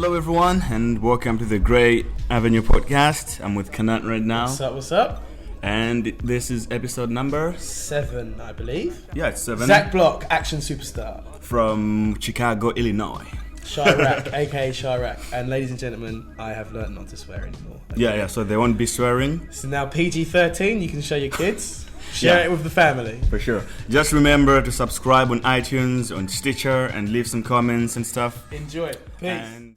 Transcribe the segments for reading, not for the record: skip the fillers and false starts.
Hello everyone and welcome to the Grey Avenue podcast. I'm with Kanat right now. What's up? And this is episode number 7, I believe. Yeah, it's 7. Zack Block, action superstar. From Chicago, Illinois. Chirac, aka Chirac. And ladies and gentlemen, I have learnt not to swear anymore. Yeah, so they won't be swearing. So now PG-13, you can show your kids. Share it with the family. For sure. Just remember to subscribe on iTunes, on Stitcher, and leave some comments and stuff. Enjoy it. Peace. And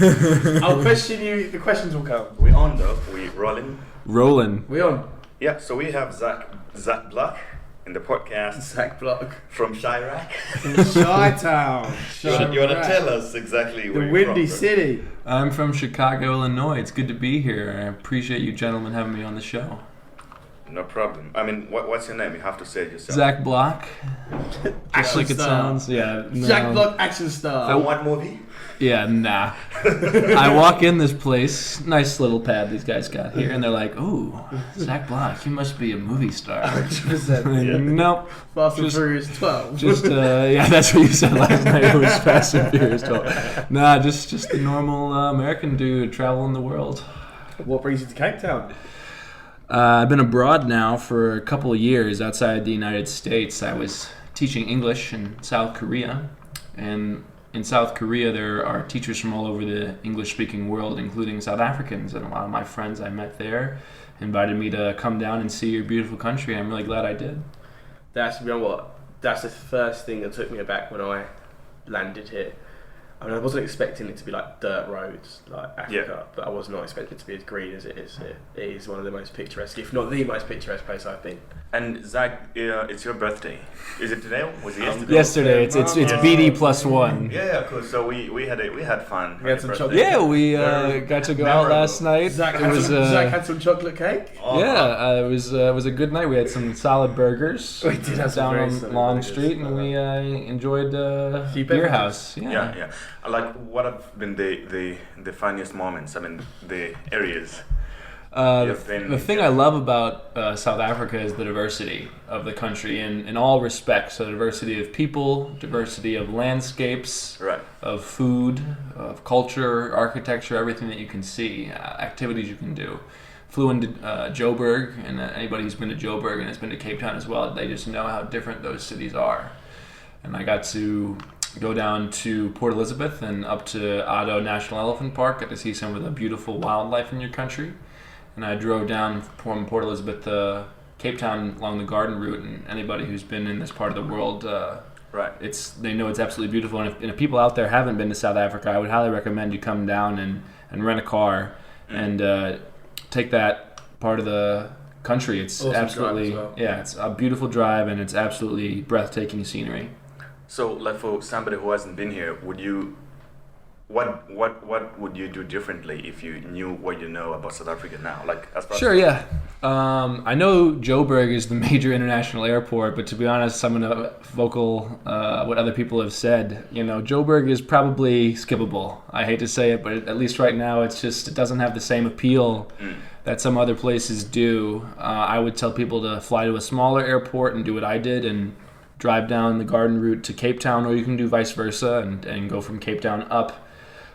I'll question you, the questions will come. We on though? We rolling? Rolling. We on? Yeah, so we have Zack Block in the podcast Zack Block. from Chirac. Chi-town. You want to tell us exactly where The you're Windy from? City. I'm from Chicago, Illinois. It's good to be here. I appreciate you gentlemen having me on the show. No problem. I mean, what's your name? You have to say it yourself. Zack Block. Just Action like it star. sounds. Yeah. No. Zack Block, action star. From what movie? Yeah, nah. I walk in this place, nice little pad these guys got here, and they're like, "Ooh, Zack Block, you must be a movie star." 100%. Nope. Fast and Furious 12. Yeah, that's what you said last night. It was Fast and Furious 12. Nah, just the normal American dude traveling the world. What brings you to Cape Town? I've been abroad now for a couple of years outside the United States. I was teaching English in South Korea, and in South Korea there are teachers from all over the English-speaking world, including South Africans, and a lot of my friends I met there invited me to come down and see your beautiful country. I'm really glad I did. That's, you know what, that's the first thing that took me aback when I landed here. I mean, I wasn't expecting it to be like dirt roads like Africa, but I was not expecting it to be as green as it is here. It is one of the most picturesque, if not the most picturesque place I've been. And Zack, it's your birthday. Is it today? Was it yesterday? Yesterday, it's BD +1. Yeah, cool. So we had fun. We had some chocolate. Yeah, we got to go out last night. Zach It was Zach had some chocolate cake. it was a good night. We had some solid burgers. We did have some down very on solid Long burgers. Street, and we enjoyed Few beer beverages. house. Yeah. Like, what have been the funniest moments? I mean, the areas. The thing I love about South Africa is the diversity of the country in all respects. So diversity of people, diversity of landscapes, Right. of food, of culture, architecture, everything that you can see, activities you can do. Flew into Joburg, and anybody who's been to Joburg and has been to Cape Town as well, they just know how different those cities are. And I got to go down to Port Elizabeth and up to Addo National Elephant Park, got to see some of the beautiful wildlife in your country. And I drove down from Port Elizabeth to Cape Town along the Garden Route, and anybody who's been in this part of the world, Right. they know it's absolutely beautiful. And if people out there haven't been to South Africa, I would highly recommend you come down and rent a car and take that part of the country. It's Awesome absolutely drive as well. yeah, it's a beautiful drive, and it's absolutely breathtaking scenery. So, like, for somebody who hasn't been here, what would you do differently if you knew what you know about South Africa now? Like, as far Sure, yeah. I know Joburg is the major international airport, but to be honest, I'm going to vocal what other people have said. You know, Joburg is probably skippable. I hate to say it, but at least right now it doesn't have the same appeal that some other places do. I would tell people to fly to a smaller airport and do what I did and drive down the Garden Route to Cape Town, or you can do vice versa and go from Cape Town up.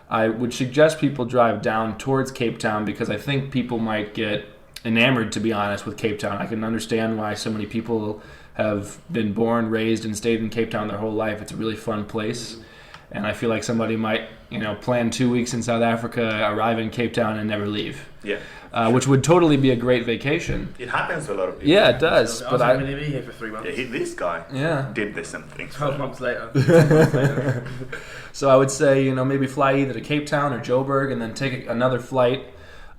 I would suggest people drive down towards Cape Town because I think people might get enamored, to be honest, with Cape Town. I can understand why so many people have been born, raised, and stayed in Cape Town their whole life. It's a really fun place. And I feel like somebody might, plan 2 weeks in South Africa, arrive in Cape Town, and never leave. Yeah. Which would totally be a great vacation. It happens to a lot of people. Yeah, it does. I was But only going to be here for 3 months. Yeah, this guy did the same thing. 12 months later. So I would say, maybe fly either to Cape Town or Joburg and then take another flight.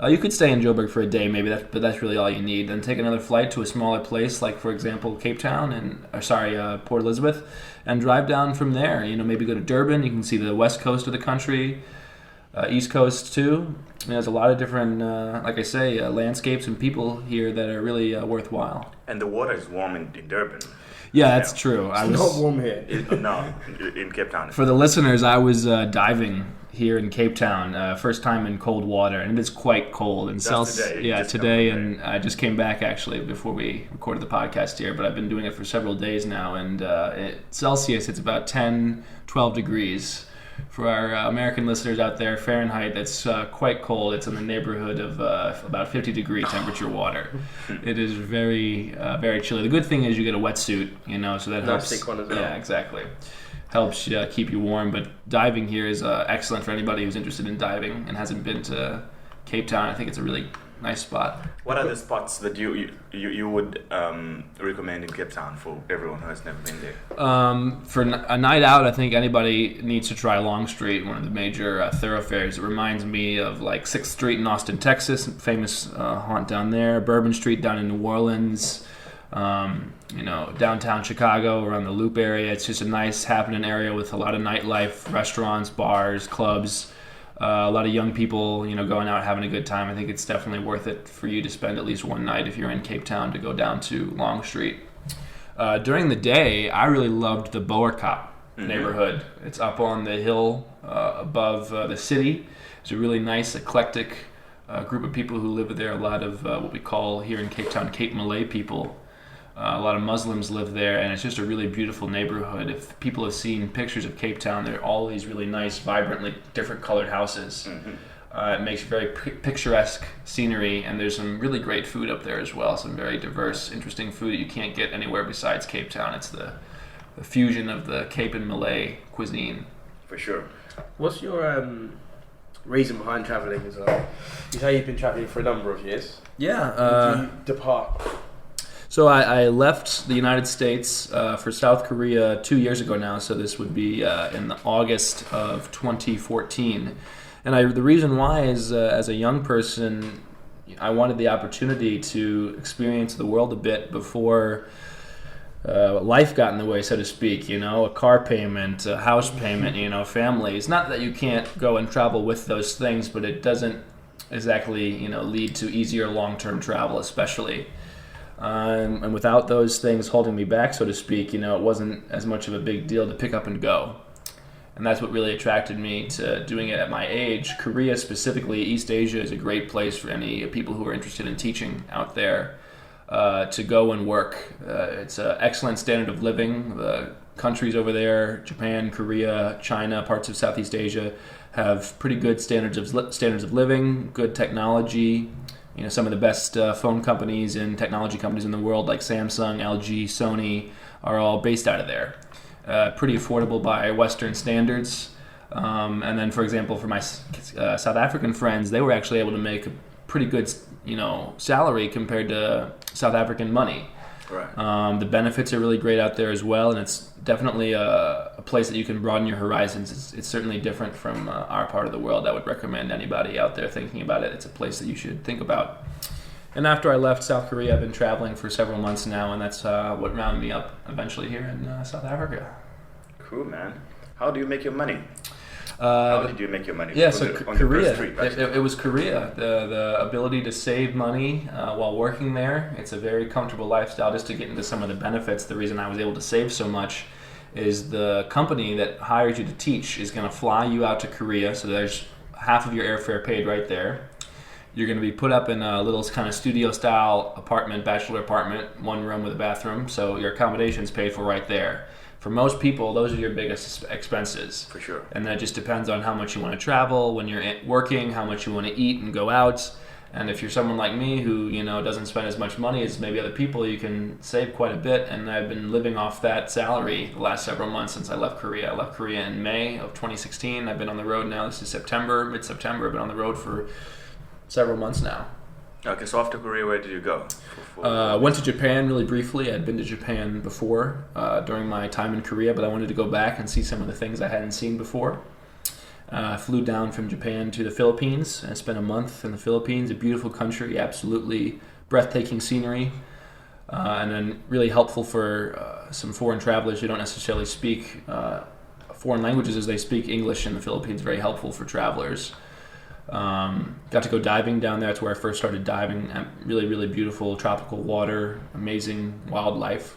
You could stay in Joburg for a day, maybe, but that's really all you need. Then take another flight to a smaller place, like, for example, Cape Town Port Elizabeth, and drive down from there. Maybe go to Durban. You can see the west coast of the country, east coast too. There's a lot of different, like I say, landscapes and people here that are really worthwhile. And the water is warm in Durban. Yeah, that's true. It's not warm here. No, in Cape Town. For the listeners, I was diving here in Cape Town, first time in cold water, and it is quite cold. And today, and I just came back actually before we recorded the podcast here, but I've been doing it for several days now, and Celsius, it's about 10, 12 degrees, For our American listeners out there, Fahrenheit, that's quite cold. It's in the neighborhood of about 50-degree temperature water. It is very, very chilly. The good thing is you get a wetsuit, so that helps. Nice thick one as well. Yeah, exactly. Helps keep you warm. But diving here is excellent for anybody who's interested in diving and hasn't been to Cape Town. I think it's a really nice spot. What are the spots that you would recommend in Cape Town for everyone who has never been there? For a night out, I think anybody needs to try Long Street, one of the major thoroughfares. It reminds me of like 6th Street in Austin, Texas, famous haunt down there. Bourbon Street down in New Orleans. Downtown Chicago, around the Loop area. It's just a nice happening area with a lot of nightlife, restaurants, bars, clubs. A lot of young people, going out having a good time. I think it's definitely worth it for you to spend at least one night if you're in Cape Town to go down to Long Street. During the day, I really loved the Boerkop neighborhood. It's up on the hill above the city. It's a really nice, eclectic group of people who live there. A lot of what we call here in Cape Town, Cape Malay people. A lot of Muslims live there, and it's just a really beautiful neighborhood. If people have seen pictures of Cape Town, there are all these really nice, vibrantly different colored houses. It makes very picturesque scenery, and there's some really great food up there as well. Some very diverse, interesting food that you can't get anywhere besides Cape Town. It's the fusion of the Cape and Malay cuisine. For sure. What's your reason behind travelling as well? You say you've been travelling for a number of years. Yeah. Did you depart? So I left the United States for South Korea 2 years ago now, so this would be in August of 2014. And the reason why is as a young person, I wanted the opportunity to experience the world a bit before life got in the way, so to speak, a car payment, a house payment, family. It's not that you can't go and travel with those things, but it doesn't exactly, lead to easier long-term travel, especially. And without those things holding me back, so to speak, it wasn't as much of a big deal to pick up and go. And that's what really attracted me to doing it at my age. Korea specifically, East Asia is a great place for any people who are interested in teaching out there to go and work. It's an excellent standard of living. The countries over there, Japan, Korea, China, parts of Southeast Asia, have pretty good standards of living, good technology. Some of the best phone companies and technology companies in the world, like Samsung, LG, Sony, are all based out of there. Pretty affordable by Western standards. And then, for example, for my South African friends, they were actually able to make a pretty good, salary compared to South African money. Right. The benefits are really great out there as well, and it's definitely a place that you can broaden your horizons. It's certainly different from our part of the world. I would recommend anybody out there thinking about it. It's a place that you should think about. And after I left South Korea, I've been traveling for several months now, and that's what rounded me up eventually here in South Africa. Cool, man. How do you make your money? How did you make your money? Yeah, so Korea. Right? It was Korea. The ability to save money while working there. It's a very comfortable lifestyle. Just to get into some of the benefits, the reason I was able to save so much is the company that hires you to teach is going to fly you out to Korea. So there's half of your airfare paid right there. You're going to be put up in a little kind of studio-style apartment, bachelor apartment, one room with a bathroom. So your accommodation's paid for right there. For most people, those are your biggest expenses. For sure. And that just depends on how much you want to travel, when you're working, how much you want to eat and go out. And if you're someone like me who, doesn't spend as much money as maybe other people, you can save quite a bit. And I've been living off that salary the last several months since I left Korea. I left Korea in May of 2016. I've been on the road now. This is mid-September. I've been on the road for several months now. Okay, so after Korea, where did you go? Went to Japan really briefly. I'd been to Japan before during my time in Korea, but I wanted to go back and see some of the things I hadn't seen before. I flew down from Japan to the Philippines and spent a month in the Philippines, a beautiful country, absolutely breathtaking scenery, and then really helpful for some foreign travelers who don't necessarily speak foreign languages as they speak English in the Philippines, very helpful for travelers. Got to go diving down there. That's where I first started diving. Really, really beautiful tropical water, amazing wildlife.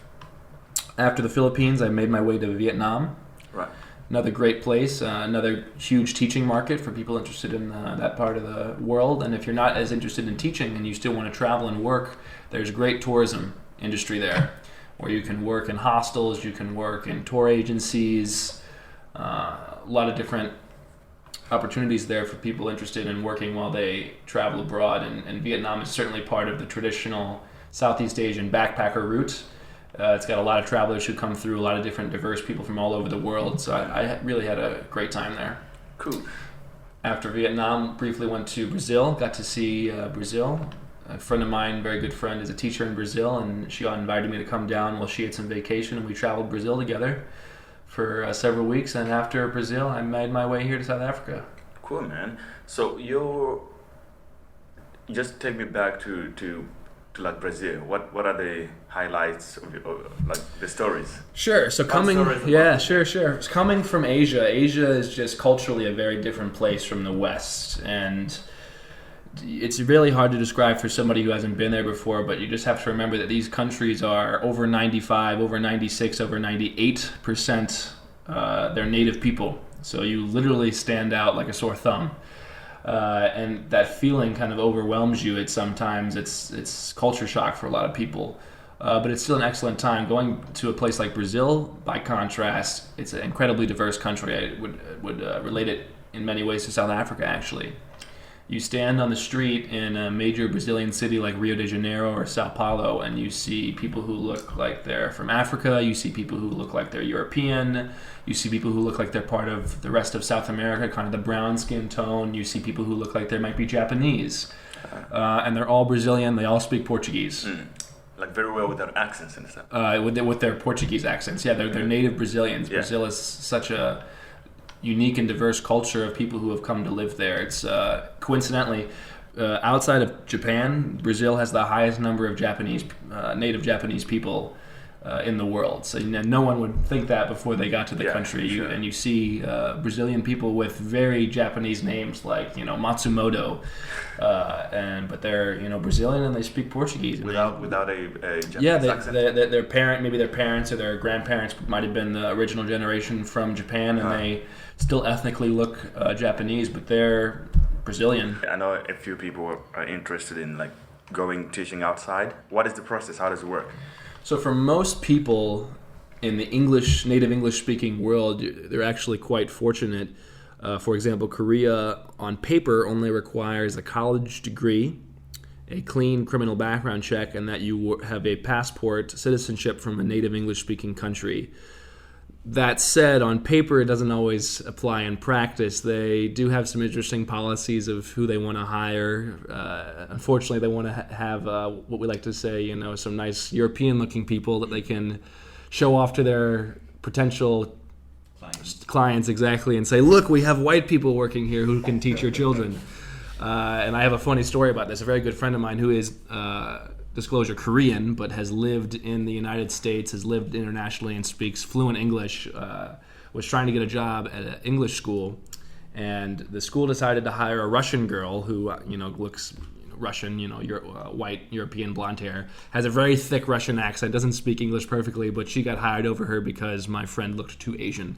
After the Philippines, I made my way to Vietnam. Right. Another great place, another huge teaching market for people interested in that part of the world. And if you're not as interested in teaching and you still want to travel and work, there's a great tourism industry there where you can work in hostels, you can work in tour agencies, A lot of different opportunities there for people interested in working while they travel abroad, and Vietnam is certainly part of the traditional Southeast Asian backpacker route. It's got a lot of travelers who come through, a lot of different diverse people from all over the world, so I really had a great time there. Cool. After Vietnam, briefly went to Brazil, got to see Brazil. A friend of mine, very good friend, is a teacher in Brazil, and she invited me to come down while she had some vacation, and we traveled Brazil together for several weeks. And after Brazil, I made my way here to South Africa. Cool, man. So you just take me back to like Brazil. What are the highlights of like the stories? Sure. So coming from Asia is just culturally a very different place from the West, and it's really hard to describe for somebody who hasn't been there before, but you just have to remember that these countries are over 95, over 96, over 98% they're native people. So you literally stand out like a sore thumb. And that feeling kind of overwhelms you sometimes. It's culture shock for a lot of people. But it's still an excellent time. Going to a place like Brazil, by contrast, it's an incredibly diverse country. I would relate it in many ways to South Africa, actually. You stand on the street in a major Brazilian city like Rio de Janeiro or Sao Paulo, and you see people who look like they're from Africa. You see people who look like they're European. You see people who look like they're part of the rest of South America, kind of the brown skin tone. You see people who look like they might be Japanese. And they're all Brazilian. They all speak Portuguese. Like very well with their accents and stuff. With their Portuguese accents. Yeah, they're native Brazilians. Yeah. Brazil is such a unique and diverse culture of people who have come to live there. It's coincidentally, outside of Japan, Brazil has the highest number of native Japanese people in the world. So no one would think that before they got to the country. Sure. And you see Brazilian people with very Japanese names like Matsumoto, but they're Brazilian and they speak Portuguese. Without a Japanese accent. Their parents or their grandparents might have been the original generation from Japan, and they still ethnically look Japanese, but they're Brazilian. I know a few people are interested in like going teaching outside. What is the process? How does it work? So for most people in the native English-speaking world, they're actually quite fortunate. For example, Korea, on paper, only requires a college degree, a clean criminal background check, and that you have a passport, citizenship from a native English-speaking country. That said, on paper, it doesn't always apply in practice. They do have some interesting policies of who they want to hire. Unfortunately, they want to have what we like to say, some nice European-looking people that they can show off to their potential clients exactly, and say, look, we have white people working here who can teach your children. And I have a funny story about this. A very good friend of mine who is disclosure Korean, but has lived in the United States, has lived internationally, and speaks fluent English, was trying to get a job at an English school, and the school decided to hire a Russian girl who looks Russian, white European blonde hair, has a very thick Russian accent, doesn't speak English perfectly, but she got hired over her because my friend looked too Asian.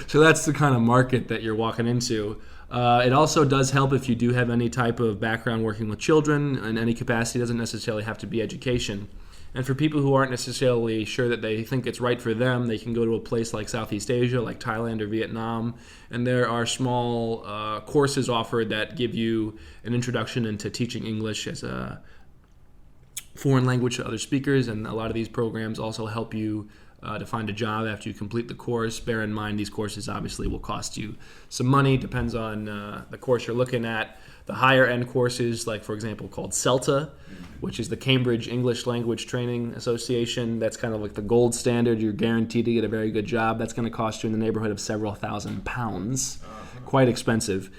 So that's the kind of market that you're walking into. It also does help if you do have any type of background working with children in any capacity. It doesn't necessarily have to be education. And for people who aren't necessarily sure that they think it's right for them, they can go to a place like Southeast Asia, like Thailand or Vietnam, and there are small courses offered that give you an introduction into teaching English as a foreign language to other speakers, and a lot of these programs also help you to find a job after you complete the course. Bear in mind, these courses obviously will cost you some money, depends on the course you're looking at. The higher end courses, like for example called CELTA, which is the Cambridge English Language Training Association, that's kind of like the gold standard. You're guaranteed to get a very good job. That's going to cost you in the neighborhood of several £1,000s. Quite expensive.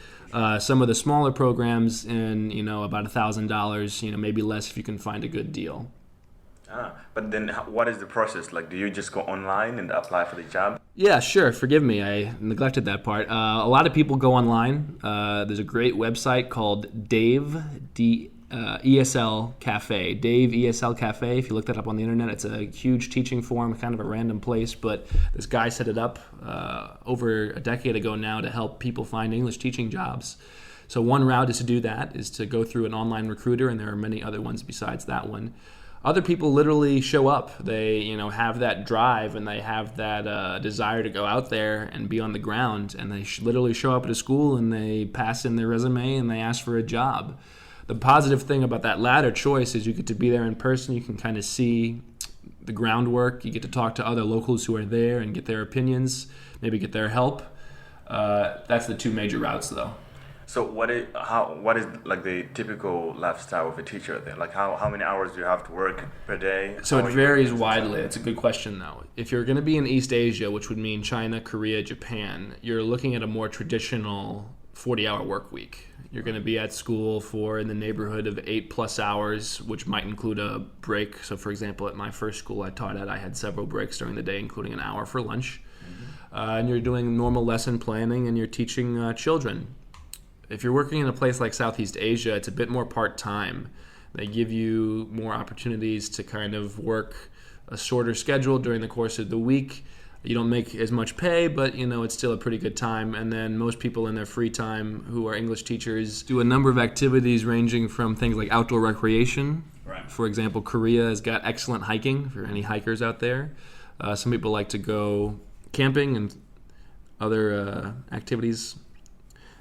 Some of the smaller programs in about $1,000, maybe less if you can find a good deal. But then what is the process? Like, do you just go online and apply for the job? Yeah, sure. Forgive me. I neglected that part. A lot of people go online. There's a great website called Dave, ESL Cafe. Dave ESL Cafe. If you look that up on the internet, it's a huge teaching forum, kind of a random place, but this guy set it up over a decade ago now to help people find English teaching jobs. So one route is to do that, is to go through an online recruiter, and there are many other ones besides that one. other people literally show up. They, have that drive and they have that desire to go out there and be on the ground. And they literally show up at a school and they pass in their resume and they ask for a job. The positive thing about that latter choice is you get to be there in person. You can kind of see the groundwork. You get to talk to other locals who are there and get their opinions, maybe get their help. That's the two major routes, though. So what is like the typical lifestyle of a teacher then? Like how many hours do you have to work per day? So it varies widely. It's a good question though. If you're going to be in East Asia, which would mean China, Korea, Japan, you're looking at a more traditional 40-hour work week. You're going to be at school for in the neighborhood of 8+ hours, which might include a break. So for example, at my first school I taught at, I had several breaks during the day, including an hour for lunch. And you're doing normal lesson planning and you're teaching children. If you're working in a place like Southeast Asia, it's a bit more part-time. They give you more opportunities to kind of work a shorter schedule during the course of the week. You don't make as much pay, but it's still a pretty good time. And then most people in their free time who are English teachers do a number of activities ranging from things like outdoor recreation. Right. For example, Korea has got excellent hiking for any hikers out there. Some people like to go camping and other activities.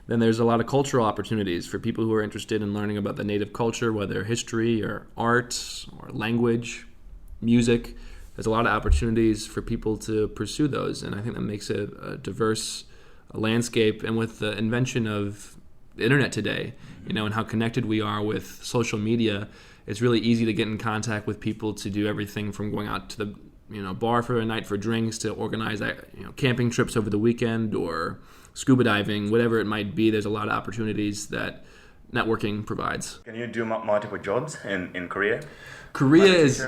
Then there's a lot of cultural opportunities for people who are interested in learning about the native culture, whether history or art or language, music. There's a lot of opportunities for people to pursue those, and I think that makes it a diverse landscape. And with the invention of the internet today, and how connected we are with social media, it's really easy to get in contact with people to do everything from going out to the bar for a night for drinks to organize camping trips over the weekend or scuba diving, whatever it might be. There's a lot of opportunities that networking provides. Can you do multiple jobs in Korea? Korea is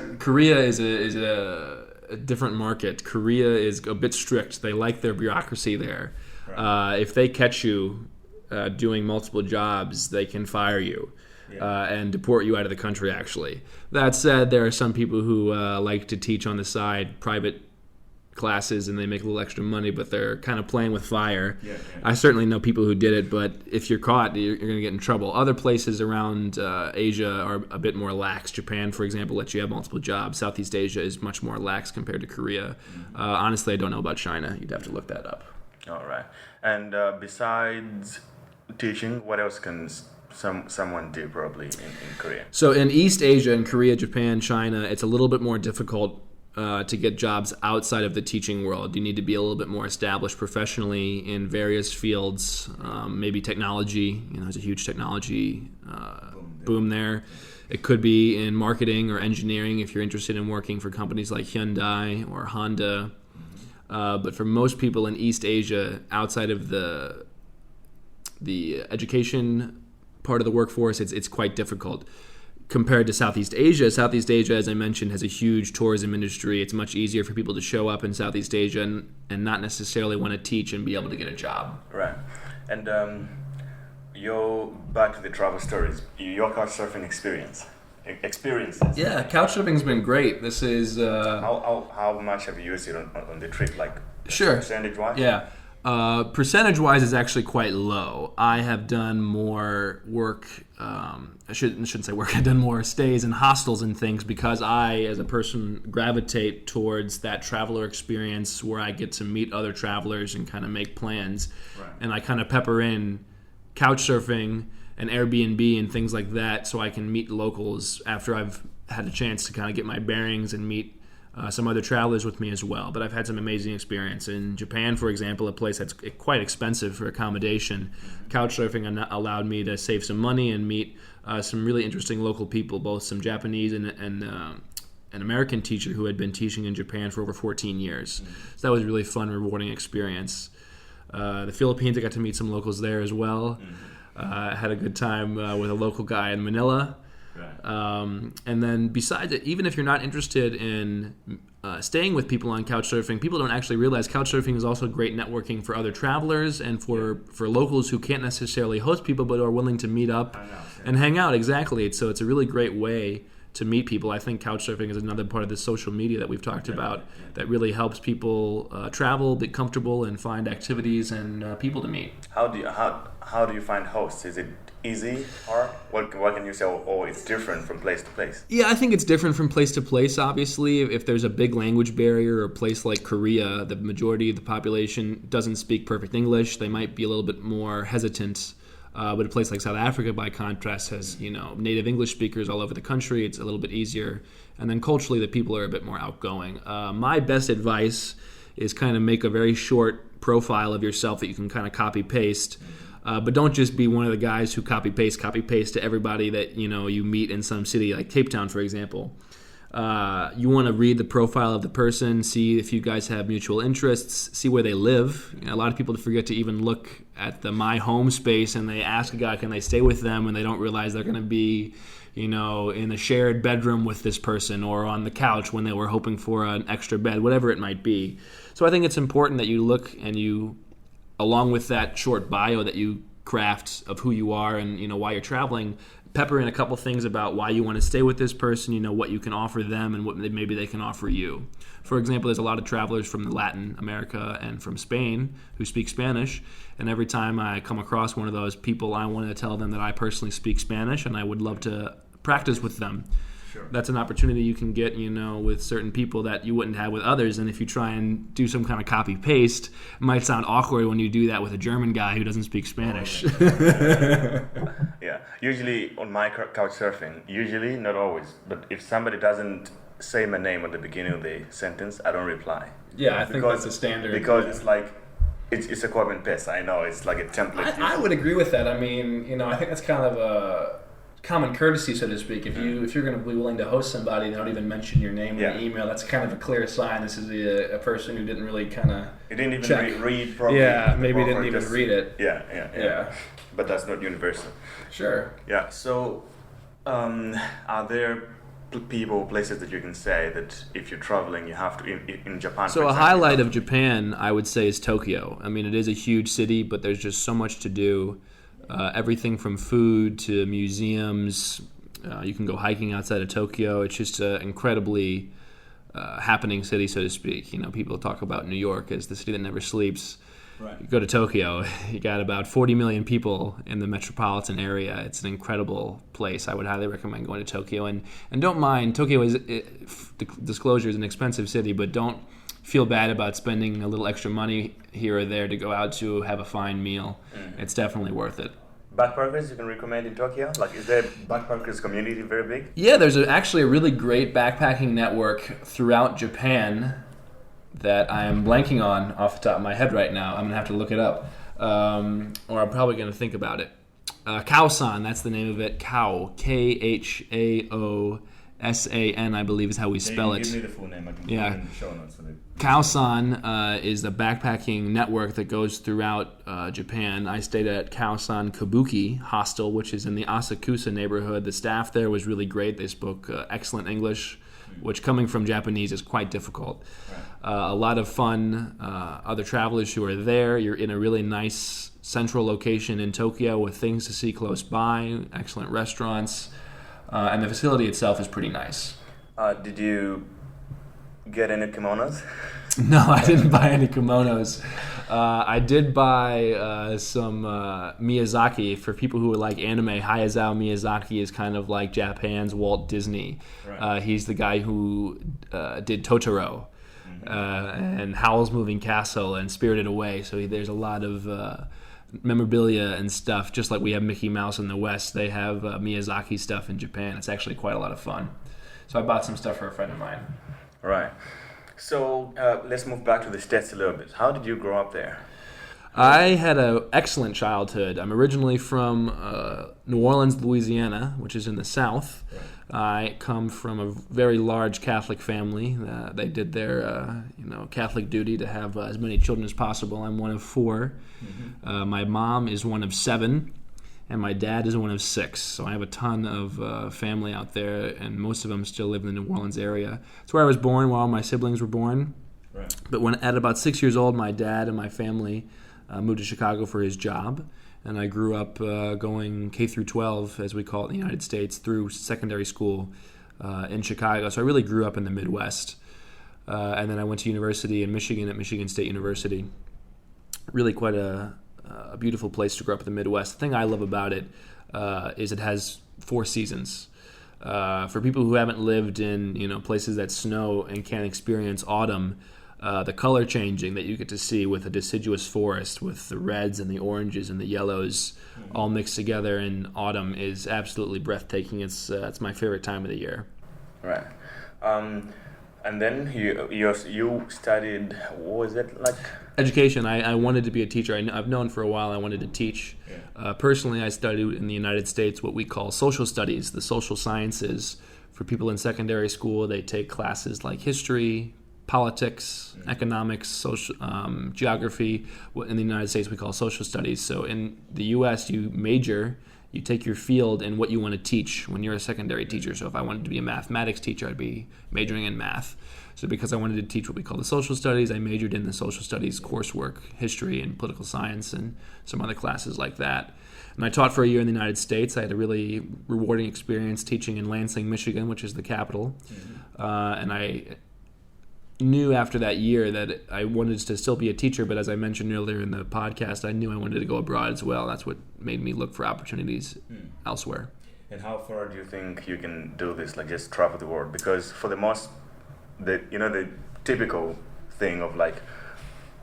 a different market. Korea is a bit strict. They like their bureaucracy there. Right. If they catch you doing multiple jobs, they can fire you. And deport you out of the country, actually. That said, there are some people who like to teach on the side private classes and they make a little extra money, but they're kind of playing with fire. I certainly know people who did it, but if you're caught, you're going to get in trouble. Other places around Asia are a bit more lax. Japan, for example, lets you have multiple jobs. Southeast Asia is much more lax compared to Korea. Honestly, I don't know about China. You'd have to look that up. All right. And besides teaching, what else can someone do probably in Korea? So in East Asia, in Korea, Japan, China, it's a little bit more difficult to get jobs outside of the teaching world. You need to be a little bit more established professionally in various fields, maybe technology. There's a huge technology boom there. It could be in marketing or engineering if you're interested in working for companies like Hyundai or Honda. But for most people in East Asia, outside of the education part of the workforce, it's quite difficult. Compared to Southeast Asia, as I mentioned, has a huge tourism industry. It's much easier for people to show up in Southeast Asia and not necessarily want to teach and be able to get a job. Right. And back to the travel stories, your couchsurfing experiences. Yeah, couchsurfing's been great. This is... How much have you used it on the trip? Like, sure. Percentage-wise? Yeah. Percentage-wise is actually quite low. I have done more work, I shouldn't say work, I've done more stays in hostels and things because I, as a person, gravitate towards that traveler experience where I get to meet other travelers and kind of make plans. Right. And I kind of pepper in Couchsurfing and Airbnb and things like that so I can meet locals after I've had a chance to kind of get my bearings and meet some other travelers with me as well. But I've had some amazing experience. In Japan, for example, a place that's quite expensive for accommodation, Couchsurfing allowed me to save some money and meet some really interesting local people, both some Japanese and an American teacher who had been teaching in Japan for over 14 years. So that was a really fun, rewarding experience. The Philippines, I got to meet some locals there as well. I had a good time with a local guy in Manila. Right. And then besides it, even if you're not interested in staying with people on Couchsurfing, people don't actually realize Couchsurfing is also great networking for other travelers and for locals who can't necessarily host people but are willing to meet up and hang out. Exactly. So it's a really great way to meet people. I think Couchsurfing is another part of the social media that we've talked about that really helps people travel, be comfortable, and find activities and people to meet. How do you find hosts? Is it easy, or what can you say? Oh, it's different from place to place. Yeah, I think it's different from place to place. Obviously, if there's a big language barrier, or a place like Korea, the majority of the population doesn't speak perfect English. They might be a little bit more hesitant. But a place like South Africa, by contrast, has native English speakers all over the country. It's a little bit easier, and then culturally, the people are a bit more outgoing. My best advice is kind of make a very short profile of yourself that you can kind of copy paste. But don't just be one of the guys who copy paste to everybody that you meet in some city like Cape Town, for example. You want to read the profile of the person, see if you guys have mutual interests, see where they live. A lot of people forget to even look at the My Home space, and they ask a guy, can they stay with them, and they don't realize they're going to be, in a shared bedroom with this person, or on the couch when they were hoping for an extra bed, whatever it might be. So I think it's important that you look and you, along with that short bio that you craft of who you are and why you're traveling, pepper in a couple things about why you want to stay with this person, what you can offer them and what maybe they can offer you. For example, there's a lot of travelers from Latin America and from Spain who speak Spanish, and every time I come across one of those people, I want to tell them that I personally speak Spanish and I would love to practice with them. Sure. That's an opportunity you can get, with certain people that you wouldn't have with others. And if you try and do some kind of copy-paste, it might sound awkward when you do that with a German guy who doesn't speak Spanish. Yeah. Usually on my Couchsurfing, not always, but if somebody doesn't say my name at the beginning of the sentence, I don't reply. Yeah, I think that's a standard. Because it's like, it's a copy and paste. I know, it's like a template. I would agree with that. I mean, I think that's kind of a common courtesy, so to speak. If you're going to be willing to host somebody and not even mention your name in the email, that's kind of a clear sign this is a person who didn't really kind of didn't even read properly. Yeah, maybe didn't even read it. Yeah. But that's not universal. Sure. Yeah. So, are there places that you can say that if you're traveling, you have to in Japan? So a highlight of Japan, I would say, is Tokyo. I mean, it is a huge city, but there's just so much to do. Everything from food to museums. You can go hiking outside of Tokyo. It's just an incredibly happening city, so to speak. People talk about New York as the city that never sleeps. Right. You go to Tokyo, you got about 40 million people in the metropolitan area. It's an incredible place. I would highly recommend going to Tokyo. And don't mind, Tokyo disclosure, is an expensive city, but don't feel bad about spending a little extra money here or there to go out to have a fine meal. It's definitely worth it. Backpackers you can recommend in Tokyo? Like, is there backpackers community very big? Yeah, there's actually a really great backpacking network throughout Japan that I am blanking on off the top of my head right now. I'm going to have to look it up. Or I'm probably going to think about it. Khaosan, that's the name of it. Khaosan, I believe is how we spell it. Give me the full name. I can put it in the show notes. Khaosan is the backpacking network that goes throughout Japan. I stayed at Khaosan Kabuki Hostel, which is in the Asakusa neighborhood. The staff there was really great. They spoke excellent English, which coming from Japanese is quite difficult. A lot of fun. Other travelers who are there. You're in a really nice central location in Tokyo with things to see close by, excellent restaurants, and the facility itself is pretty nice. Did you get any kimonos? No, I didn't buy any kimonos. I did buy some Miyazaki. For people who like anime, Hayao Miyazaki is kind of like Japan's Walt Disney. Right. He's the guy who did Totoro and Howl's Moving Castle and Spirited Away. So there's a lot of memorabilia and stuff. Just like we have Mickey Mouse in the West, they have Miyazaki stuff in Japan. It's actually quite a lot of fun. So I bought some stuff for a friend of mine. Right. So let's move back to the States a little bit. How did you grow up there? I had an excellent childhood. I'm originally from New Orleans, Louisiana, which is in the South. Right. I come from a very large Catholic family. They did their Catholic duty to have as many children as possible. I'm one of 4. Mm-hmm. My mom is one of 7. And my dad is one of 6, so I have a ton of family out there, and most of them still live in the New Orleans area. It's where I was born, while my siblings were born. Right. But at about 6 years old, my dad and my family moved to Chicago for his job, and I grew up going K through 12, as we call it in the United States, through secondary school in Chicago. So I really grew up in the Midwest. And then I went to university in Michigan at Michigan State University. Really quite a beautiful place to grow up in the Midwest. The thing I love about it is it has 4 seasons. For people who haven't lived in places that snow and can't experience autumn, the color changing that you get to see with a deciduous forest, with the reds and the oranges and the yellows all mixed together in autumn, is absolutely breathtaking. It's my favorite time of the year. Right. And then you studied, what was it like? Education. I wanted to be a teacher. I've known for a while I wanted to teach. Yeah. Personally, I studied in the United States what we call social studies, the social sciences. For people in secondary school, they take classes like history, politics, economics, social geography. What in the United States we call social studies. So in the U.S., you take your field and what you want to teach when you're a secondary teacher. So if I wanted to be a mathematics teacher, I'd be majoring in math. So because I wanted to teach what we call the social studies, I majored in the social studies coursework, history and political science and some other classes like that. And I taught for a year in the United States. I had a really rewarding experience teaching in Lansing, Michigan, which is the capital. And I knew after that year that I wanted to still be a teacher, but as I mentioned earlier in the podcast, I knew I wanted to go abroad as well. That's what made me look for opportunities elsewhere. And how far do you think you can do this, like just travel the world? Because for the typical thing of like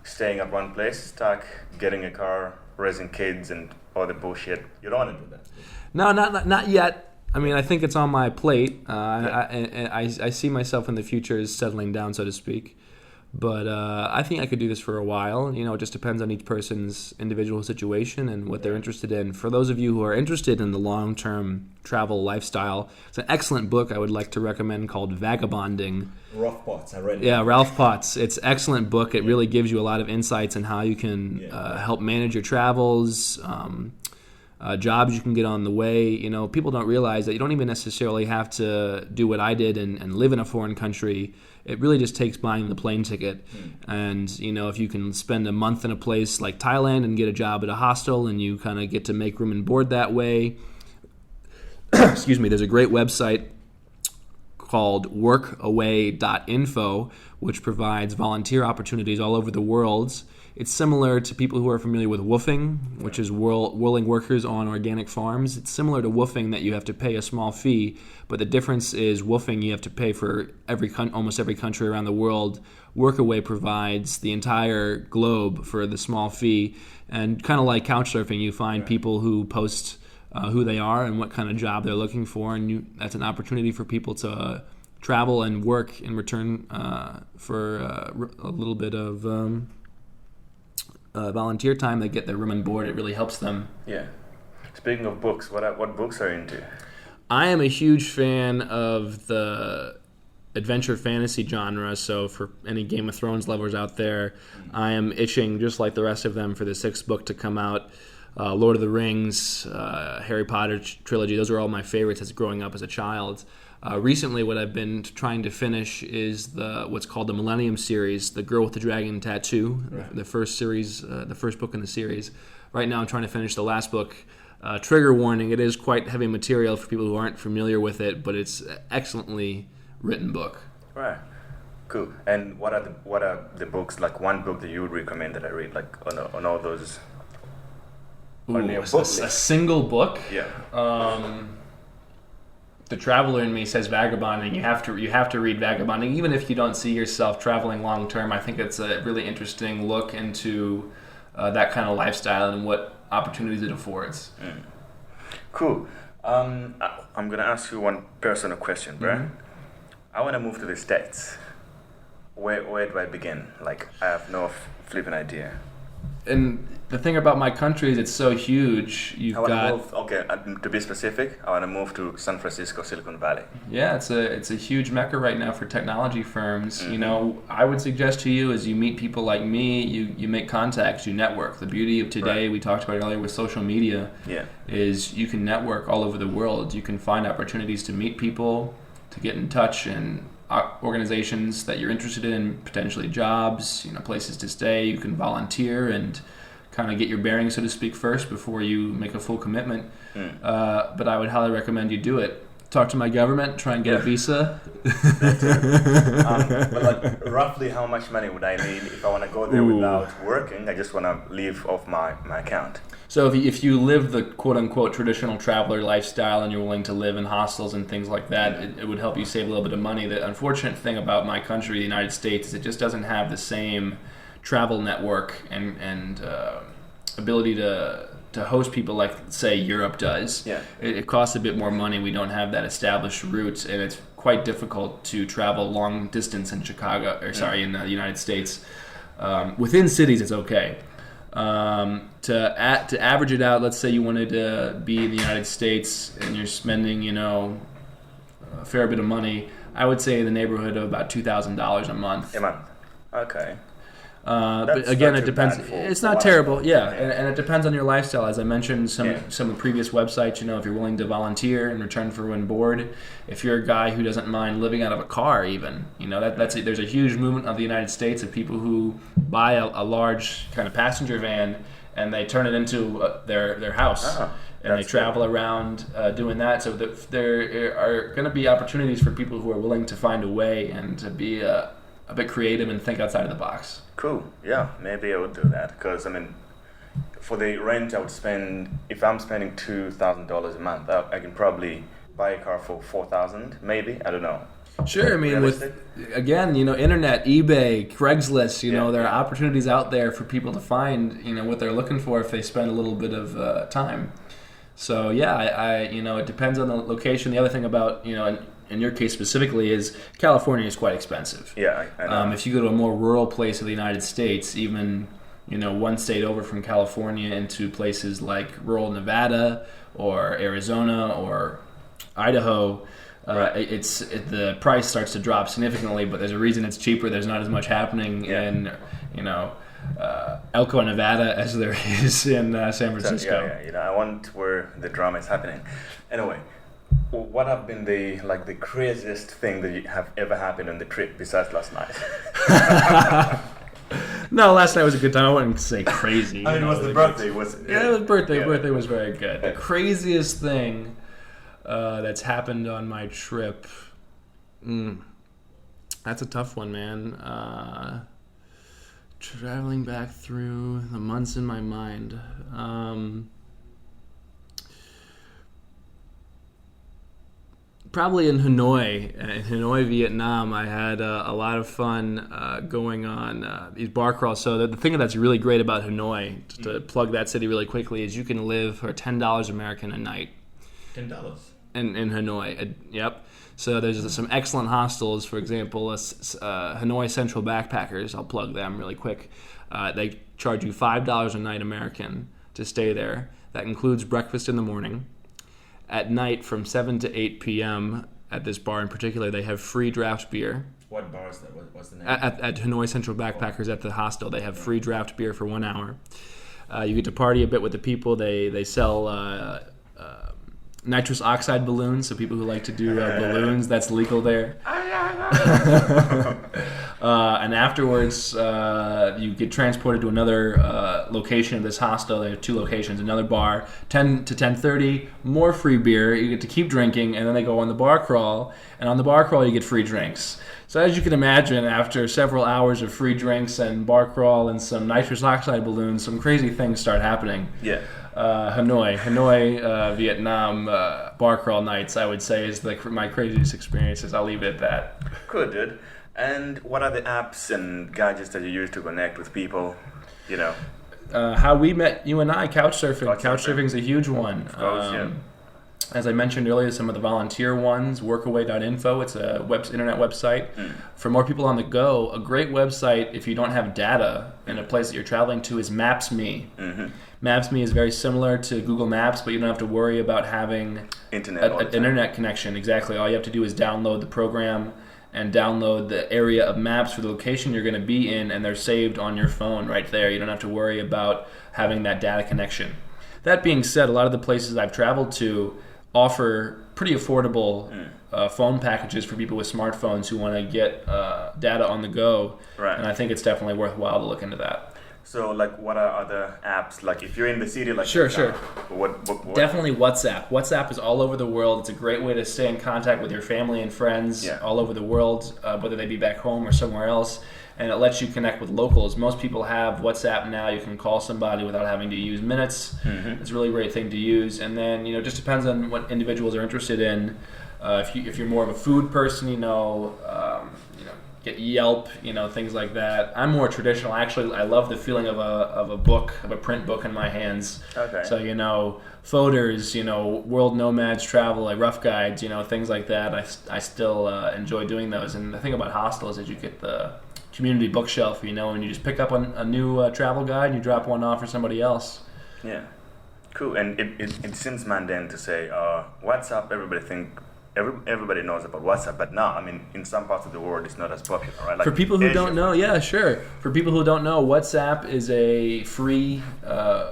staying at one place, stuck, getting a car, raising kids and all the bullshit, you don't want to do that. No, not yet. I mean, I think it's on my plate. I see myself in the future as settling down, so to speak. But I think I could do this for a while. It just depends on each person's individual situation and what they're interested in. For those of you who are interested in the long-term travel lifestyle, it's an excellent book I would like to recommend called Vagabonding. Rolf Potts, I read it. Yeah, Ralph Potts. It's an excellent book. It really gives you a lot of insights on how you can help manage your travels, jobs you can get on the way. People don't realize that you don't even necessarily have to do what I did and live in a foreign country. It really just takes buying the plane ticket. And, if you can spend a month in a place like Thailand and get a job at a hostel and you kind of get to make room and board that way. Excuse me, there's a great website called workaway.info, which provides volunteer opportunities all over the world. It's similar to people who are familiar with woofing, which is whirling workers on organic farms. It's similar to woofing that you have to pay a small fee, but the difference is woofing you have to pay for almost every country around the world. Workaway provides the entire globe for the small fee, and kind of like Couchsurfing, you find people who post who they are and what kind of job they're looking for, and that's an opportunity for people to travel and work in return for a little bit of volunteer time. They get their room and board. It really helps them. Yeah. Speaking of books, what books are you into? I am a huge fan of the adventure fantasy genre, so for any Game of Thrones lovers out there, I am itching, just like the rest of them, for the 6th book to come out. Lord of the Rings, Harry Potter trilogy, those are all my favorites as growing up as a child. Recently, what I've been trying to finish is what's called the Millennium series, The Girl with the Dragon Tattoo, the first series, the first book in the series. Right now, I'm trying to finish the last book. Trigger warning: it is quite heavy material for people who aren't familiar with it, but it's an excellently written book. Right, cool. And what are the books, like one book that you would recommend that I read, like on all those? A single book? Yeah. The traveler in me says Vagabonding. You have to read Vagabonding, even if you don't see yourself traveling long term. I think it's a really interesting look into that kind of lifestyle and what opportunities it affords. Cool. I'm gonna ask you one personal question, bro. Mm-hmm. I want to move to the States. Where do I begin? Like, I have no flipping idea. And the thing about my country is it's so huge. To be specific, I want to move to San Francisco, Silicon Valley. Yeah, it's a huge mecca right now for technology firms. Mm-hmm. I would suggest to you, as you meet people like me, you make contacts, you network. The beauty of today, we talked about it earlier with social media, is you can network all over the world. You can find opportunities to meet people, to get in touch, and organizations that you're interested in, potentially jobs, places to stay. You can volunteer and kind of get your bearings, so to speak, first before you make a full commitment. But I would highly recommend you do it. talk to my government, try and get a visa. But like, roughly how much money would I need if I want to go there without working? I just want to live off my account. So if you live the quote-unquote traditional traveler lifestyle and you're willing to live in hostels and things like that, it would help you save a little bit of money. The unfortunate thing about my country, the United States, is it just doesn't have the same travel network and ability to host people like, say, Europe does. Yeah. It costs a bit more money. We don't have that established route, and it's quite difficult to travel long distance in in the United States. Within cities, it's okay. To average it out, let's say you wanted to be in the United States and you're spending, a fair bit of money. I would say in the neighborhood of about $2,000 a month. A month. Okay. But again, it depends. It's not terrible, yeah. And it depends on your lifestyle. As I mentioned, some of the previous websites, if you're willing to volunteer in return for when bored, if you're a guy who doesn't mind living out of a car, even, there's a huge movement of the United States of people who buy a large kind of passenger van and they turn it into their house. And they travel around doing that. So there are going to be opportunities for people who are willing to find a way and to be a bit creative and think outside of the box. Cool. Yeah, maybe I would do that because for the rent, I would spend. If I'm spending $2,000 a month, I can probably buy a car for $4,000, maybe. I don't know. Sure. With internet, eBay, Craigslist. There are opportunities out there for people to find what they're looking for if they spend a little bit of time. So it depends on the location. The other thing about in your case specifically is California is quite expensive. Yeah, I know. If you go to a more rural place of the United States, even one state over from California into places like rural Nevada or Arizona or Idaho, the price starts to drop significantly. But there's a reason it's cheaper. There's not as much happening in Elko, Nevada, as there is in San Francisco. I want where the drama is happening. Anyway. What have been the craziest thing that you have ever happened on the trip besides last night? No, last night was a good time. I wouldn't say crazy. It was the birthday. It was birthday. Yeah. Birthday was very good. The craziest thing that's happened on my trip. That's a tough one, man. Traveling back through the months in my mind. Probably in Hanoi, Vietnam, I had a lot of fun going on these bar crawls. So the thing that's really great about Hanoi, to plug that city really quickly, is you can live for $10 American a night. $10? In Hanoi, yep. So there's some excellent hostels. For example, Hanoi Central Backpackers, I'll plug them really quick. They charge you $5 a night American to stay there. That includes breakfast in the morning. At night, from 7 to 8 p.m. at this bar in particular, they have free draft beer. What bar is that? What's the name? At Hanoi Central Backpackers at the hostel, they have free draft beer for 1 hour. You get to party a bit with the people. They sell nitrous oxide balloons, so people who like to do balloons, that's legal there. And afterwards, you get transported to another location of this hostel. They have 2 locations, another bar, 10 to 10:30, more free beer. You get to keep drinking, and then they go on the bar crawl. And on the bar crawl, you get free drinks. So as you can imagine, after several hours of free drinks and bar crawl and some nitrous oxide balloons, some crazy things start happening. Yeah. Hanoi, Vietnam bar crawl nights, I would say, is my craziest experiences. I'll leave it at that. Good, dude. And what are the apps and gadgets that you use to connect with people? How we met, you and I, Couchsurfing. Couchsurfing is a huge one. Of course, yeah. As I mentioned earlier, some of the volunteer ones, workaway.info, it's a internet website. For more people on the go, a great website, if you don't have data in a place that you're traveling to, is Maps.me. Maps.me is very similar to Google Maps, but you don't have to worry about having an internet connection. Exactly. All you have to do is download the program and download the area of maps for the location you're going to be in, and they're saved on your phone right there. You don't have to worry about having that data connection. That being said, a lot of the places I've traveled to offer pretty affordable phone packages for people with smartphones who want to get data on the go. Right. And I think it's definitely worthwhile to look into that. So, like, what are other apps? Like, if you're in the city, like, Sure. What? Definitely WhatsApp. WhatsApp is all over the world. It's a great way to stay in contact with your family and friends all over the world, whether they be back home or somewhere else. And it lets you connect with locals. Most people have WhatsApp now. You can call somebody without having to use minutes. Mm-hmm. It's a really great thing to use. And then, it just depends on what individuals are interested in. If you're more of a food person, get Yelp, things like that. I'm more traditional. Actually, I love the feeling of a print book in my hands. Okay. So, folders, World Nomads Travel, like rough guides, things like that. I still enjoy doing those. And the thing about hostels is you get the community bookshelf, and you just pick up a new travel guide and you drop one off for somebody else. Yeah. Cool. And it seems mundane to say WhatsApp. Everybody knows about WhatsApp, but now, in some parts of the world, it's not as popular, right? Like for people who don't know, For people who don't know, WhatsApp is a free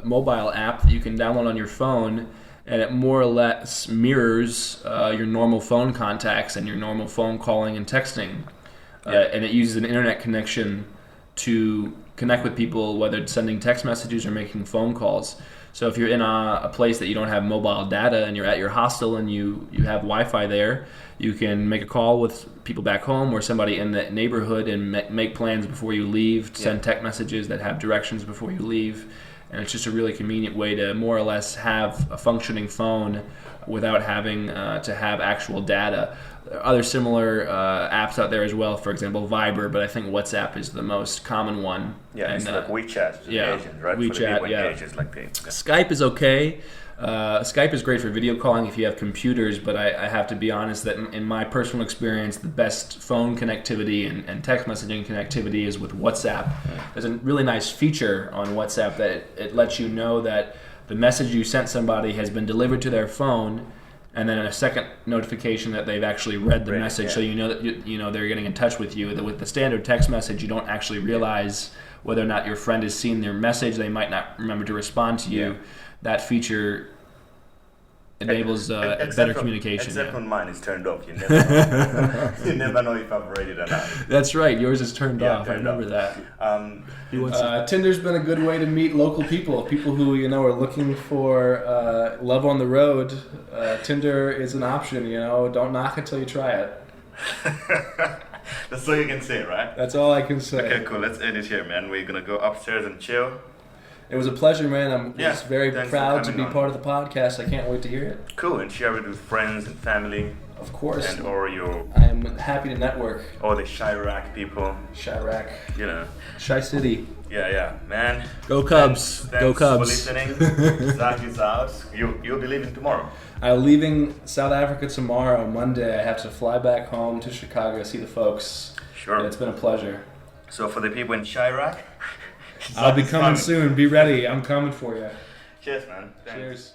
mobile app that you can download on your phone, and it more or less mirrors your normal phone contacts and your normal phone calling and texting. And it uses an internet connection to connect with people, whether it's sending text messages or making phone calls. So if you're in a place that you don't have mobile data and you're at your hostel and you have Wi-Fi there, you can make a call with people back home or somebody in the neighborhood and make plans before you leave, send text messages that have directions before you leave. And it's just a really convenient way to more or less have a functioning phone without having to have actual data. There are other similar apps out there as well, for example, Viber, but I think WhatsApp is the most common one. Yeah, it's like WeChat for the Asians, right? WeChat, for the Asians, like Skype is okay. Skype is great for video calling if you have computers, but I have to be honest that in my personal experience, the best phone connectivity and text messaging connectivity is with WhatsApp. There's a really nice feature on WhatsApp that it lets you know that the message you sent somebody has been delivered to their phone, and then a second notification that they've actually read the message, so you know that they're getting in touch with you. With the standard text message, you don't actually realize whether or not your friend has seen their message. They might not remember to respond to you. That feature enables better communication. Except when mine is turned off. You never know if I've read it or not. That's right. Yours is turned off. I remember that. Tinder's been a good way to meet local people who are looking for love on the road. Tinder is an option. Don't knock until you try it. That's all you can say, right? That's all I can say. Okay, cool. Let's end it here, man. We're gonna go upstairs and chill. It was a pleasure, man. I'm just very proud to be part of the podcast. I can't wait to hear it. Cool, and share it with friends and family. Of course. And or I am happy to network. Or the Chirac people. Chirac. Chi City. Yeah, man. Go Cubs. Go Cubs. Thanks for listening. Zach is out. You'll be leaving tomorrow. I'm leaving South Africa tomorrow, Monday. I have to fly back home to Chicago to see the folks. Sure. It's been a pleasure. So for the people in Chirac, I'll be coming soon. Be ready. I'm coming for you. Cheers, man. Thanks. Cheers.